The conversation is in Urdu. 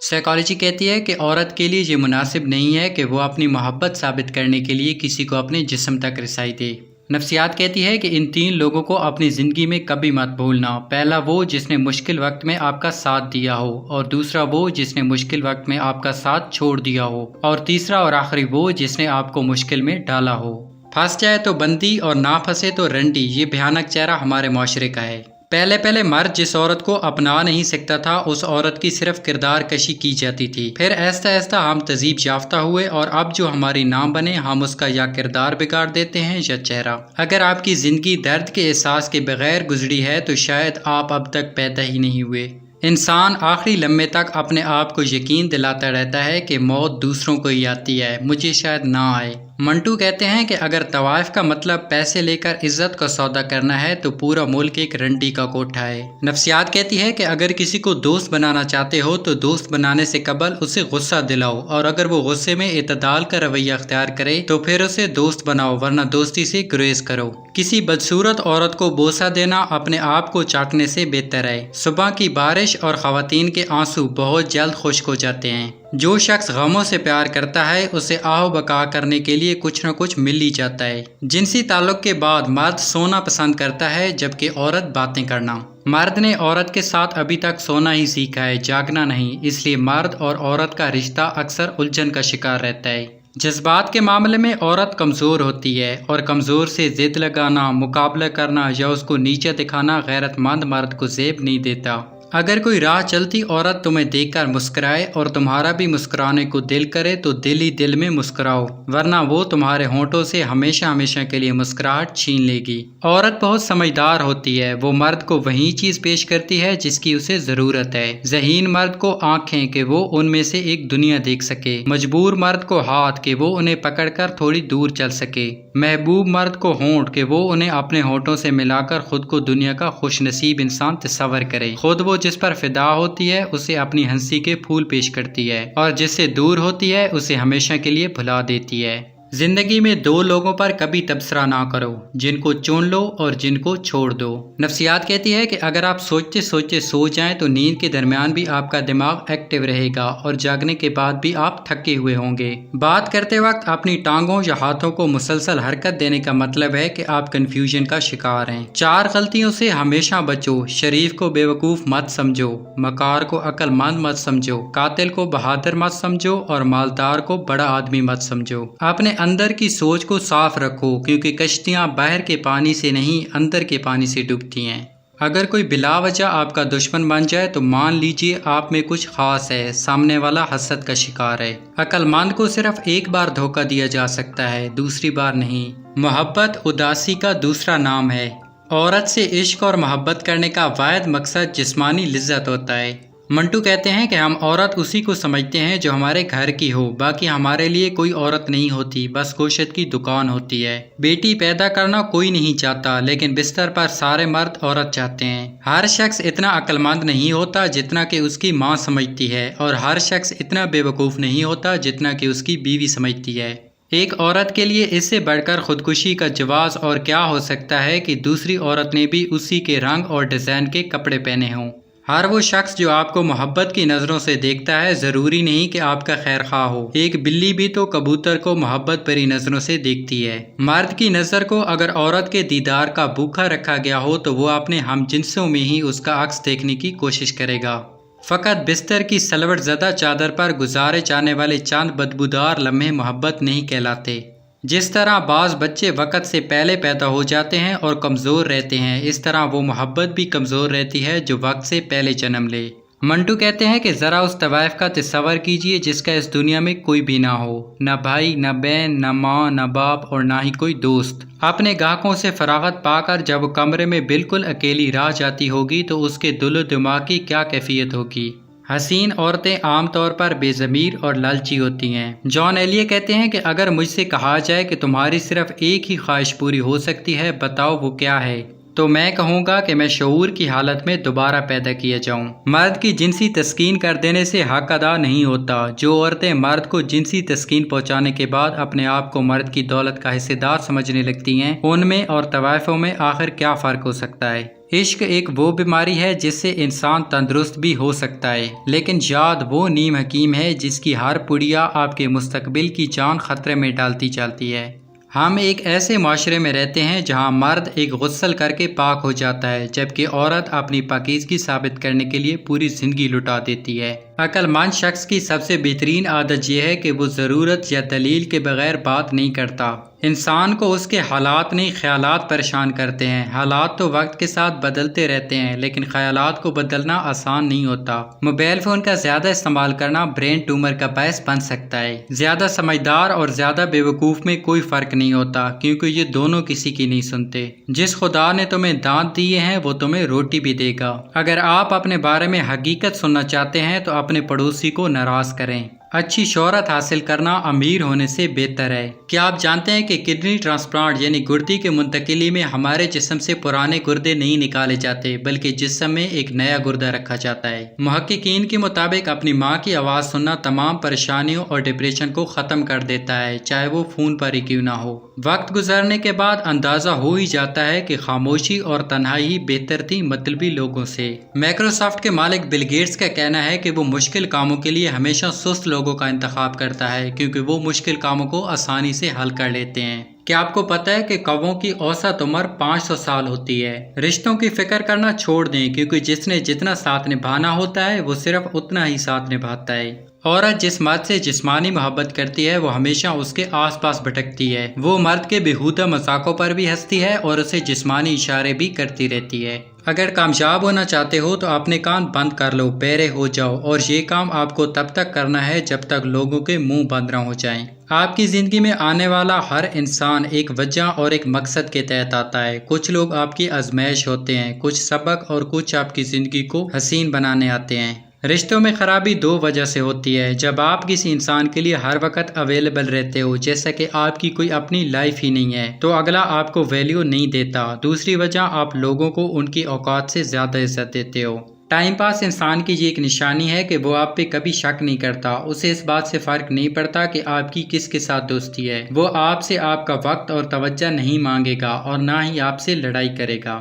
سائیکالوجی کہتی ہے کہ عورت کے لیے یہ مناسب نہیں ہے کہ وہ اپنی محبت ثابت کرنے کے لیے کسی کو اپنے جسم تک رسائی دے۔ نفسیات کہتی ہے کہ ان 3 لوگوں کو اپنی زندگی میں کبھی مت بھولنا۔ پہلا وہ جس نے مشکل وقت میں آپ کا ساتھ دیا ہو، اور دوسرا وہ جس نے مشکل وقت میں آپ کا ساتھ چھوڑ دیا ہو، اور تیسرا اور آخری وہ جس نے آپ کو مشکل میں ڈالا ہو۔ پھنس جائے تو بندی اور نہ پھنسے تو رنڈی، یہ بھیانک چہرہ ہمارے معاشرے کا ہے۔ پہلے مرد جس عورت کو اپنا نہیں سکتا تھا اس عورت کی صرف کردار کشی کی جاتی تھی، پھر آہستہ آہستہ ہم تہذیب یافتہ ہوئے اور اب جو ہماری نام بنے ہم اس کا یا کردار بگاڑ دیتے ہیں یا چہرہ۔ اگر آپ کی زندگی درد کے احساس کے بغیر گزری ہے تو شاید آپ اب تک پیدا ہی نہیں ہوئے۔ انسان آخری لمحے تک اپنے آپ کو یقین دلاتا رہتا ہے کہ موت دوسروں کو ہی آتی ہے، مجھے شاید نہ آئے۔ منٹو کہتے ہیں کہ اگر طوائف کا مطلب پیسے لے کر عزت کا سودا کرنا ہے تو پورا ملک ایک رنڈی کا کوٹھا ہے۔ نفسیات کہتی ہے کہ اگر کسی کو دوست بنانا چاہتے ہو تو دوست بنانے سے قبل اسے غصہ دلاؤ، اور اگر وہ غصے میں اعتدال کا رویہ اختیار کرے تو پھر اسے دوست بناؤ، ورنہ دوستی سے گریز کرو۔ کسی بدصورت عورت کو بوسہ دینا اپنے آپ کو چاٹنے سے بہتر ہے۔ صبح کی بارش اور خواتین کے آنسو بہت جلد خشک ہو جاتے ہیں۔ جو شخص غموں سے پیار کرتا ہے اسے آہ بکا کرنے کے لیے کچھ نہ کچھ مل ہی جاتا ہے۔ جنسی تعلق کے بعد مرد سونا پسند کرتا ہے جبکہ عورت باتیں کرنا۔ مرد نے عورت کے ساتھ ابھی تک سونا ہی سیکھا ہے، جاگنا نہیں، اس لیے مرد اور عورت کا رشتہ اکثر الجھن کا شکار رہتا ہے۔ جذبات کے معاملے میں عورت کمزور ہوتی ہے، اور کمزور سے ضد لگانا، مقابلہ کرنا یا اس کو نیچے دکھانا غیرت مند مرد کو زیب نہیں دیتا۔ اگر کوئی راہ چلتی عورت تمہیں دیکھ کر مسکرائے اور تمہارا بھی مسکرانے کو دل کرے تو دل ہی دل میں مسکراؤ، ورنہ وہ تمہارے ہونٹوں سے ہمیشہ ہمیشہ کے لیے مسکراہٹ چھین لے گی۔ عورت بہت سمجھدار ہوتی ہے، وہ مرد کو وہی چیز پیش کرتی ہے جس کی اسے ضرورت ہے۔ ذہین مرد کو آنکھیں کہ وہ ان میں سے ایک دنیا دیکھ سکے، مجبور مرد کو ہاتھ کہ وہ انہیں پکڑ کر تھوڑی دور چل سکے، محبوب مرد کو ہونٹ کہ وہ انہیں اپنے ہونٹوں سے ملا کر خود کو دنیا کا خوش نصیب انسان تصور کرے۔ خود وہ جس پر فدا ہوتی ہے اسے اپنی ہنسی کے پھول پیش کرتی ہے، اور جس سے دور ہوتی ہے اسے ہمیشہ کے لیے بھلا دیتی ہے۔ زندگی میں 2 لوگوں پر کبھی تبصرہ نہ کرو، جن کو چن لو اور جن کو چھوڑ دو۔ نفسیات کہتی ہے کہ اگر آپ سوچتے سوچتے سو جائیں تو نیند کے درمیان بھی آپ کا دماغ ایکٹیو رہے گا اور جاگنے کے بعد بھی آپ تھکے ہوئے ہوں گے۔ بات کرتے وقت اپنی ٹانگوں یا ہاتھوں کو مسلسل حرکت دینے کا مطلب ہے کہ آپ کنفیوژن کا شکار ہیں۔ 4 غلطیوں سے ہمیشہ بچو۔ شریف کو بیوقوف مت سمجھو، مکار کو عقل مند مت سمجھو، قاتل کو بہادر مت سمجھو، اور مالدار کو بڑا آدمی مت سمجھو۔ اپنے اندر کی سوچ کو صاف رکھو، کیونکہ کشتیاں باہر کے پانی سے نہیں اندر کے پانی سے ڈوبتی ہیں۔ اگر کوئی بلا وجہ آپ کا دشمن بن جائے تو مان لیجئے آپ میں کچھ خاص ہے، سامنے والا حسد کا شکار ہے۔ عقل مند کو صرف ایک بار دھوکہ دیا جا سکتا ہے، دوسری بار نہیں۔ محبت اداسی کا دوسرا نام ہے۔ عورت سے عشق اور محبت کرنے کا واحد مقصد جسمانی لذت ہوتا ہے۔ منٹو کہتے ہیں کہ ہم عورت اسی کو سمجھتے ہیں جو ہمارے گھر کی ہو، باقی ہمارے لیے کوئی عورت نہیں ہوتی، بس گوشت کی دکان ہوتی ہے۔ بیٹی پیدا کرنا کوئی نہیں چاہتا، لیکن بستر پر سارے مرد عورت چاہتے ہیں۔ ہر شخص اتنا عقل مند نہیں ہوتا جتنا کہ اس کی ماں سمجھتی ہے، اور ہر شخص اتنا بے وقوف نہیں ہوتا جتنا کہ اس کی بیوی سمجھتی ہے۔ ایک عورت کے لیے اس سے بڑھ کر خودکشی کا جواز اور کیا ہو سکتا ہے کہ دوسری عورت نے بھی اسی کے رنگ اور ڈیزائن کے کپڑے پہنے ہوں۔ ہر وہ شخص جو آپ کو محبت کی نظروں سے دیکھتا ہے ضروری نہیں کہ آپ کا خیر خواہ ہو۔ ایک بلی بھی تو کبوتر کو محبت بھری نظروں سے دیکھتی ہے۔ مرد کی نظر کو اگر عورت کے دیدار کا بھوکا رکھا گیا ہو تو وہ اپنے ہم جنسوں میں ہی اس کا عکس دیکھنے کی کوشش کرے گا۔ فقط بستر کی سلوٹ زدہ چادر پر گزارے جانے والے چند بدبودار لمحے محبت نہیں کہلاتے۔ جس طرح بعض بچے وقت سے پہلے پیدا ہو جاتے ہیں اور کمزور رہتے ہیں، اس طرح وہ محبت بھی کمزور رہتی ہے جو وقت سے پہلے جنم لے۔ منٹو کہتے ہیں کہ ذرا اس طوائف کا تصور کیجئے جس کا اس دنیا میں کوئی بھی نہ ہو، نہ بھائی، نہ بہن، نہ ماں، نہ باپ، اور نہ ہی کوئی دوست۔ اپنے گاہکوں سے فراغت پا کر جب وہ کمرے میں بالکل اکیلی رہ جاتی ہوگی تو اس کے دل و دماغ کی کیا کیفیت ہوگی۔ حسین عورتیں عام طور پر بے ضمیر اور لالچی ہوتی ہیں۔ جان ایلیے کہتے ہیں کہ اگر مجھ سے کہا جائے کہ تمہاری صرف ایک ہی خواہش پوری ہو سکتی ہے، بتاؤ وہ کیا ہے، تو میں کہوں گا کہ میں شعور کی حالت میں دوبارہ پیدا کیا جاؤں۔ مرد کی جنسی تسکین کر دینے سے حق ادا نہیں ہوتا۔ جو عورتیں مرد کو جنسی تسکین پہنچانے کے بعد اپنے آپ کو مرد کی دولت کا حصہ دار سمجھنے لگتی ہیں، ان میں اور طوائفوں میں آخر کیا فرق ہو سکتا ہے؟ عشق ایک وہ بیماری ہے جس سے انسان تندرست بھی ہو سکتا ہے، لیکن یاد وہ نیم حکیم ہے جس کی ہر پڑیا آپ کے مستقبل کی جان خطرے میں ڈالتی چلتی ہے۔ ہم ایک ایسے معاشرے میں رہتے ہیں جہاں مرد ایک غسل کر کے پاک ہو جاتا ہے، جبکہ عورت اپنی پاکیزگی ثابت کرنے کے لیے پوری زندگی لٹا دیتی ہے۔ عقل مند شخص کی سب سے بہترین عادت یہ ہے کہ وہ ضرورت یا دلیل کے بغیر بات نہیں کرتا۔ انسان کو اس کے حالات نہیں، خیالات پریشان کرتے ہیں۔ حالات تو وقت کے ساتھ بدلتے رہتے ہیں، لیکن خیالات کو بدلنا آسان نہیں ہوتا۔ موبائل فون کا زیادہ استعمال کرنا برین ٹیومر کا باعث بن سکتا ہے۔ زیادہ سمجھدار اور زیادہ بے وقوف میں کوئی فرق نہیں ہوتا، کیونکہ یہ دونوں کسی کی نہیں سنتے۔ جس خدا نے تمہیں دانت دیے ہیں وہ تمہیں روٹی بھی دے گا۔ اگر آپ اپنے بارے میں حقیقت سننا چاہتے ہیں تو اپنے پڑوسی کو ناراض کریں۔ اچھی شہرت حاصل کرنا امیر ہونے سے بہتر ہے۔ کیا آپ جانتے ہیں کہ کڈنی ٹرانسپلانٹ یعنی گردے کی منتقلی میں ہمارے جسم سے پرانے گردے نہیں نکالے جاتے، بلکہ جسم میں ایک نیا گردہ رکھا جاتا ہے۔ محققین کے مطابق اپنی ماں کی آواز سننا تمام پریشانیوں اور ڈپریشن کو ختم کر دیتا ہے، چاہے وہ فون پر ہی کیوں نہ ہو۔ وقت گزرنے کے بعد اندازہ ہو ہی جاتا ہے کہ خاموشی اور تنہائی ہی بہتر تھی مطلبی لوگوں سے۔ مائیکروسافٹ کے مالک بل گیٹس کا کہنا ہے کہ وہ مشکل کاموں کے لیے ہمیشہ سست لوگوں کا انتخاب کرتا ہے، کیونکہ وہ مشکل کاموں کو آسانی سے حل کر لیتے ہیں۔ کیا آپ کو پتہ ہے کہ کووں کی اوسط عمر 500 سال ہوتی ہے؟ رشتوں کی فکر کرنا چھوڑ دیں، کیونکہ جس نے جتنا ساتھ نبھانا ہوتا ہے وہ صرف اتنا ہی ساتھ نبھاتا ہے۔ عورت جس مرد سے جسمانی محبت کرتی ہے وہ ہمیشہ اس کے آس پاس بھٹکتی ہے۔ وہ مرد کے بیہودہ مذاقوں پر بھی ہنستی ہے اور اسے جسمانی اشارے بھی کرتی رہتی ہے۔ اگر کامیاب ہونا چاہتے ہو تو اپنے کان بند کر لو، بہرے ہو جاؤ، اور یہ کام آپ کو تب تک کرنا ہے جب تک لوگوں کے منہ بند نہ ہو جائیں۔ آپ کی زندگی میں آنے والا ہر انسان ایک وجہ اور ایک مقصد کے تحت آتا ہے۔ کچھ لوگ آپ کی آزمائش ہوتے ہیں، کچھ سبق، اور کچھ آپ کی زندگی کو حسین بنانے آتے ہیں۔ رشتوں میں خرابی دو وجہ سے ہوتی ہے: جب آپ کسی انسان کے لیے ہر وقت اویلیبل رہتے ہو، جیسا کہ آپ کی کوئی اپنی لائف ہی نہیں ہے، تو اگلا آپ کو ویلیو نہیں دیتا۔ دوسری وجہ، آپ لوگوں کو ان کی اوقات سے زیادہ عزت دیتے ہو۔ ٹائم پاس انسان کی یہ ایک نشانی ہے کہ وہ آپ پہ کبھی شک نہیں کرتا۔ اسے اس بات سے فرق نہیں پڑتا کہ آپ کی کس کے ساتھ دوستی ہے۔ وہ آپ سے آپ کا وقت اور توجہ نہیں مانگے گا اور نہ ہی آپ سے لڑائی کرے گا۔